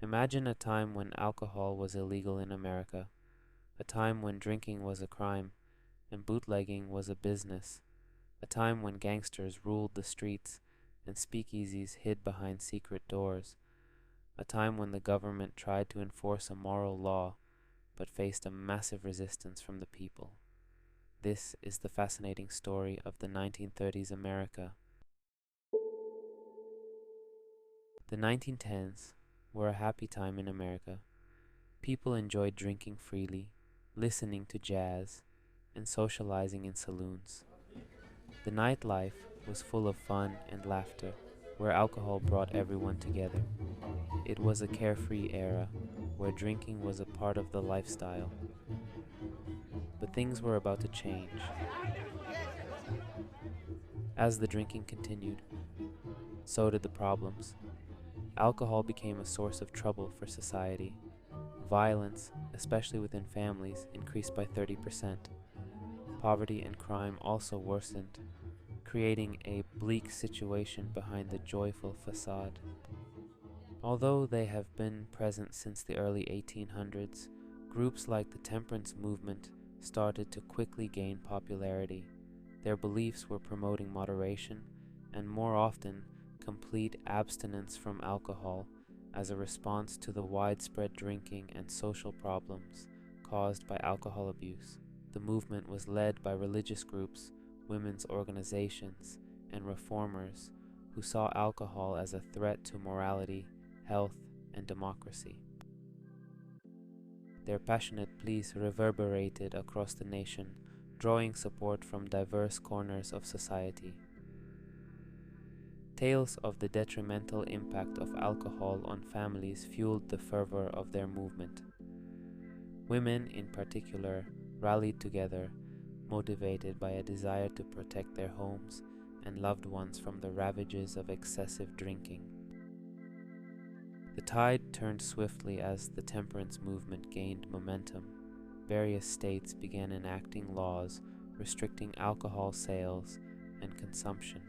Imagine a time when alcohol was illegal in America, a time when drinking was a crime and bootlegging was a business, a time when gangsters ruled the streets and speakeasies hid behind secret doors, a time when the government tried to enforce a moral law but faced a massive resistance from the people. This is the fascinating story of the 1930s America. The 1910s were a happy time in America. People enjoyed drinking freely, listening to jazz, and socializing in saloons. The nightlife was full of fun and laughter, where alcohol brought everyone together. It was a carefree era, where drinking was a part of the lifestyle. But things were about to change. As the drinking continued, so did the problems. Alcohol became a source of trouble for society. Violence, especially within families, increased by 30%. Poverty and crime also worsened, creating a bleak situation behind the joyful facade. Although they have been present since the early 1800s, groups like the temperance movement started to quickly gain popularity. Their beliefs were promoting moderation and, more often, complete abstinence from alcohol as a response to the widespread drinking and social problems caused by alcohol abuse. The movement was led by religious groups, women's organizations, and reformers who saw alcohol as a threat to morality, health, and democracy. Their passionate pleas reverberated across the nation, drawing support from diverse corners of society. Tales of the detrimental impact of alcohol on families fueled the fervor of their movement. Women, in particular, rallied together, motivated by a desire to protect their homes and loved ones from the ravages of excessive drinking. The tide turned swiftly as the temperance movement gained momentum. Various states began enacting laws restricting alcohol sales and consumption.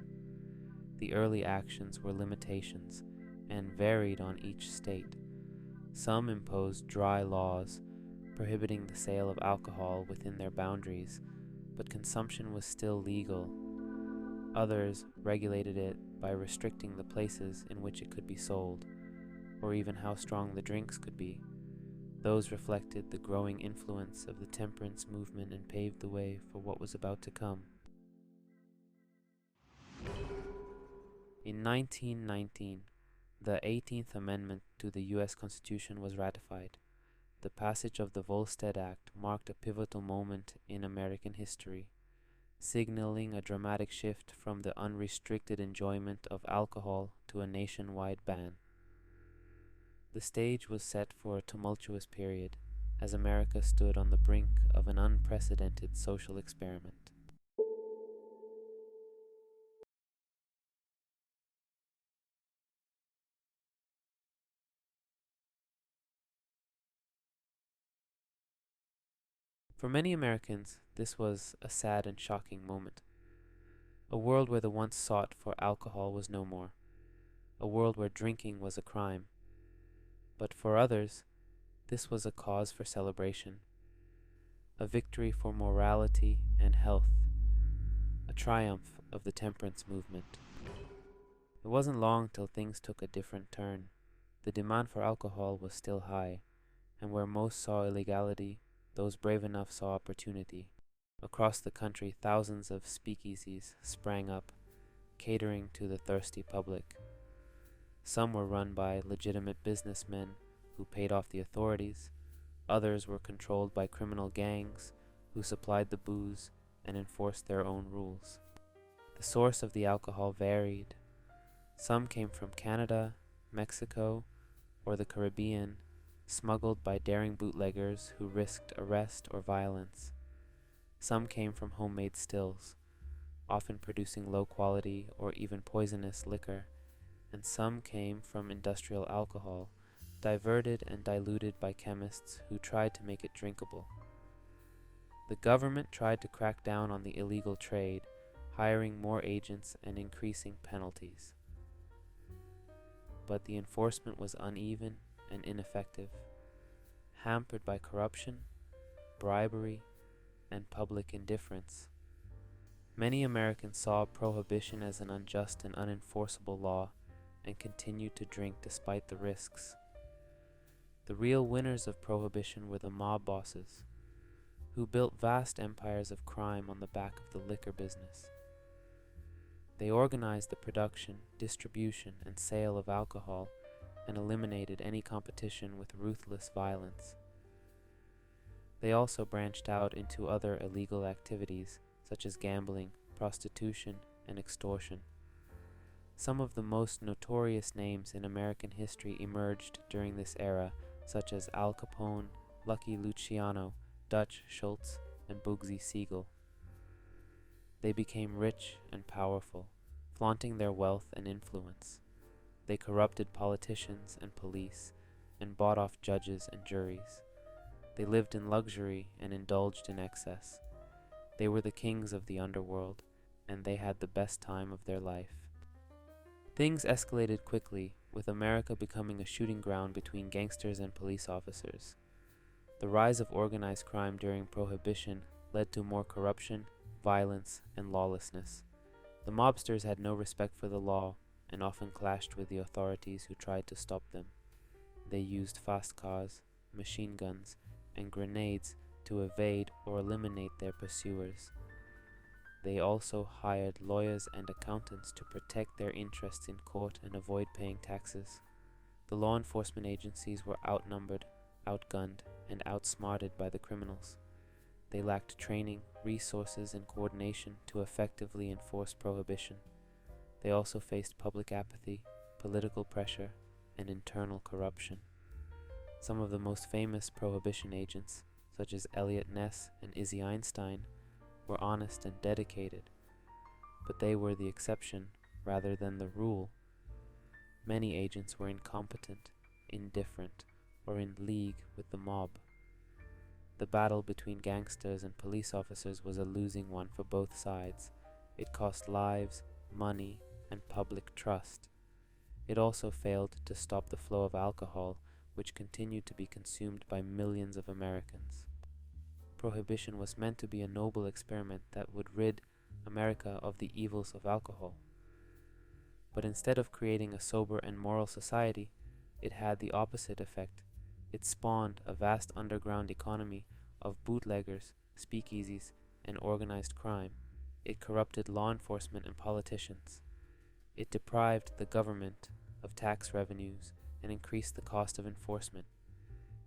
The early actions were limitations and varied on each state. Some imposed dry laws prohibiting the sale of alcohol within their boundaries, but consumption was still legal. Others regulated it by restricting the places in which it could be sold, or even how strong the drinks could be. Those reflected the growing influence of the temperance movement and paved the way for what was about to come. In 1919, the 18th Amendment to the U.S. Constitution was ratified. The passage of the Volstead Act marked a pivotal moment in American history, signaling a dramatic shift from the unrestricted enjoyment of alcohol to a nationwide ban. The stage was set for a tumultuous period, as America stood on the brink of an unprecedented social experiment. For many Americans, this was a sad and shocking moment. A world where the once sought for alcohol was no more. A world where drinking was a crime. But for others, this was a cause for celebration. A victory for morality and health. A triumph of the temperance movement. It wasn't long till things took a different turn. The demand for alcohol was still high, and where most saw illegality, those brave enough saw opportunity. Across the country, thousands of speakeasies sprang up, catering to the thirsty public. Some were run by legitimate businessmen who paid off the authorities. Others were controlled by criminal gangs who supplied the booze and enforced their own rules. The source of the alcohol varied. Some came from Canada, Mexico, or the Caribbean, smuggled by daring bootleggers who risked arrest or violence. Some came from homemade stills, often producing low-quality or even poisonous liquor, and some came from industrial alcohol, diverted and diluted by chemists who tried to make it drinkable. The government tried to crack down on the illegal trade, hiring more agents and increasing penalties. But the enforcement was uneven and ineffective, hampered by corruption, bribery, and public indifference. Many Americans saw prohibition as an unjust and unenforceable law and continued to drink despite the risks. The real winners of prohibition were the mob bosses, who built vast empires of crime on the back of the liquor business. They organized the production, distribution, and sale of alcohol and eliminated any competition with ruthless violence. They also branched out into other illegal activities such as gambling, prostitution, and extortion. Some of the most notorious names in American history emerged during this era, such as Al Capone, Lucky Luciano, Dutch Schultz, and Bugsy Siegel. They became rich and powerful, flaunting their wealth and influence. They corrupted politicians and police, and bought off judges and juries. They lived in luxury and indulged in excess. They were the kings of the underworld, and they had the best time of their life. Things escalated quickly, with America becoming a shooting ground between gangsters and police officers. The rise of organized crime during Prohibition led to more corruption, violence, and lawlessness. The mobsters had no respect for the law and often clashed with the authorities who tried to stop them. They used fast cars, machine guns, and grenades to evade or eliminate their pursuers. They also hired lawyers and accountants to protect their interests in court and avoid paying taxes. The law enforcement agencies were outnumbered, outgunned, and outsmarted by the criminals. They lacked training, resources, and coordination to effectively enforce prohibition. They also faced public apathy, political pressure, and internal corruption. Some of the most famous prohibition agents, such as Eliot Ness and Izzy Einstein, were honest and dedicated, but they were the exception rather than the rule. Many agents were incompetent, indifferent, or in league with the mob. The battle between gangsters and police officers was a losing one for both sides. It cost lives, money, and public trust. It also failed to stop the flow of alcohol, which continued to be consumed by millions of Americans. Prohibition was meant to be a noble experiment that would rid America of the evils of alcohol. But instead of creating a sober and moral society, it had the opposite effect. It spawned a vast underground economy of bootleggers, speakeasies, and organized crime. It corrupted law enforcement and politicians. It deprived the government of tax revenues and increased the cost of enforcement.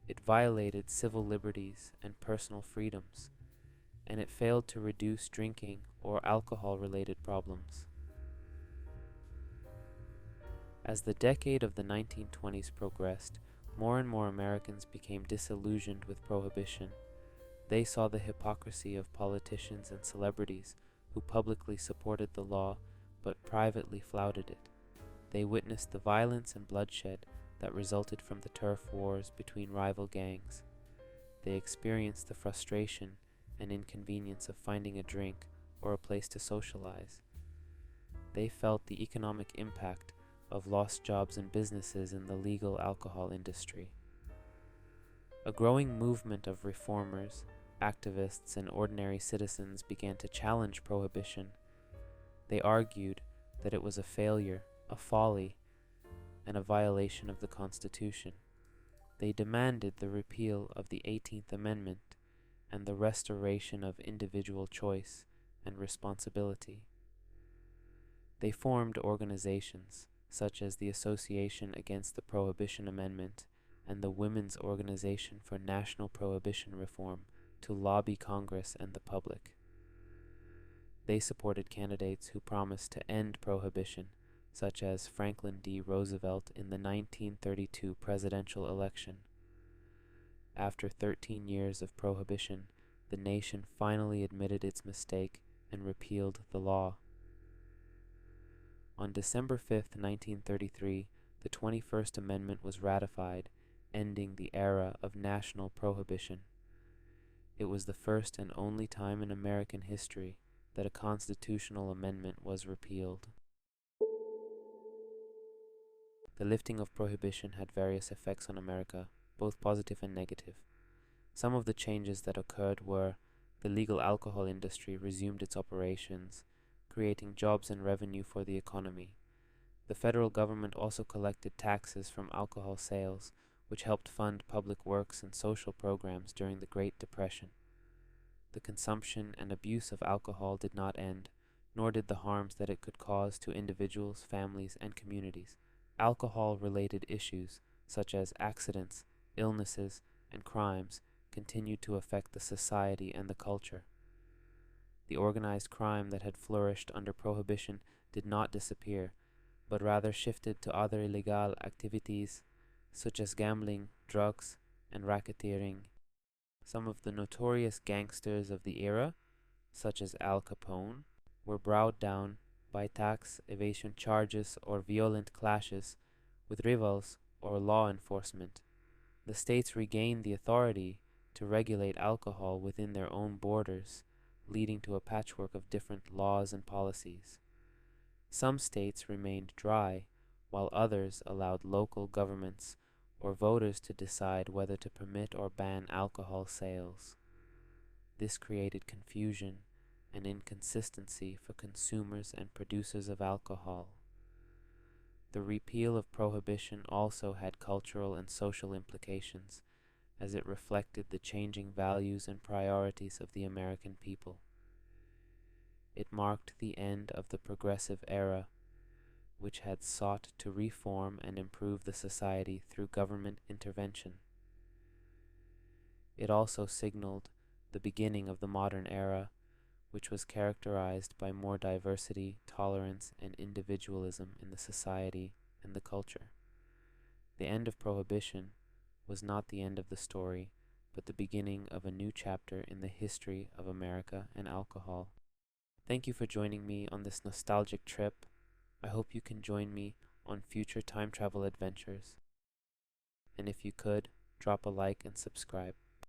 It violated civil liberties and personal freedoms, and it failed to reduce drinking or alcohol-related problems. As the decade of the 1920s progressed, more and more Americans became disillusioned with prohibition. They saw the hypocrisy of politicians and celebrities who publicly supported the law but privately flouted it. They witnessed the violence and bloodshed that resulted from the turf wars between rival gangs. They experienced the frustration and inconvenience of finding a drink or a place to socialize. They felt the economic impact of lost jobs and businesses in the legal alcohol industry. A growing movement of reformers, activists, and ordinary citizens began to challenge prohibition. They argued that it was a failure, a folly, and a violation of the Constitution. They demanded the repeal of the 18th Amendment and the restoration of individual choice and responsibility. They formed organizations such as the Association Against the Prohibition Amendment and the Women's Organization for National Prohibition Reform to lobby Congress and the public. They supported candidates who promised to end prohibition, such as Franklin D. Roosevelt in the 1932 presidential election. After 13 years of prohibition, the nation finally admitted its mistake and repealed the law. On December 5, 1933, the 21st Amendment was ratified, ending the era of national prohibition. It was the first and only time in American history that a constitutional amendment was repealed. The lifting of prohibition had various effects on America, both positive and negative. Some of the changes that occurred were the legal alcohol industry resumed its operations, creating jobs and revenue for the economy. The federal government also collected taxes from alcohol sales, which helped fund public works and social programs during the Great Depression. The consumption and abuse of alcohol did not end, nor did the harms that it could cause to individuals, families, and communities. Alcohol-related issues, such as accidents, illnesses, and crimes, continued to affect the society and the culture. The organized crime that had flourished under Prohibition did not disappear, but rather shifted to other illegal activities such as gambling, drugs, and racketeering. Some of the notorious gangsters of the era, such as Al Capone, were brought down by tax evasion charges or violent clashes with rivals or law enforcement. The states regained the authority to regulate alcohol within their own borders, leading to a patchwork of different laws and policies. Some states remained dry, while others allowed local governments or voters to decide whether to permit or ban alcohol sales. This created confusion and inconsistency for consumers and producers of alcohol. The repeal of Prohibition also had cultural and social implications, as it reflected the changing values and priorities of the American people. It marked the end of the progressive era, which had sought to reform and improve the society through government intervention. It also signaled the beginning of the modern era, which was characterized by more diversity, tolerance, and individualism in the society and the culture. The end of Prohibition was not the end of the story, but the beginning of a new chapter in the history of America and alcohol. Thank you for joining me on this nostalgic trip. I hope you can join me on future time travel adventures. And if you could, drop a like and subscribe.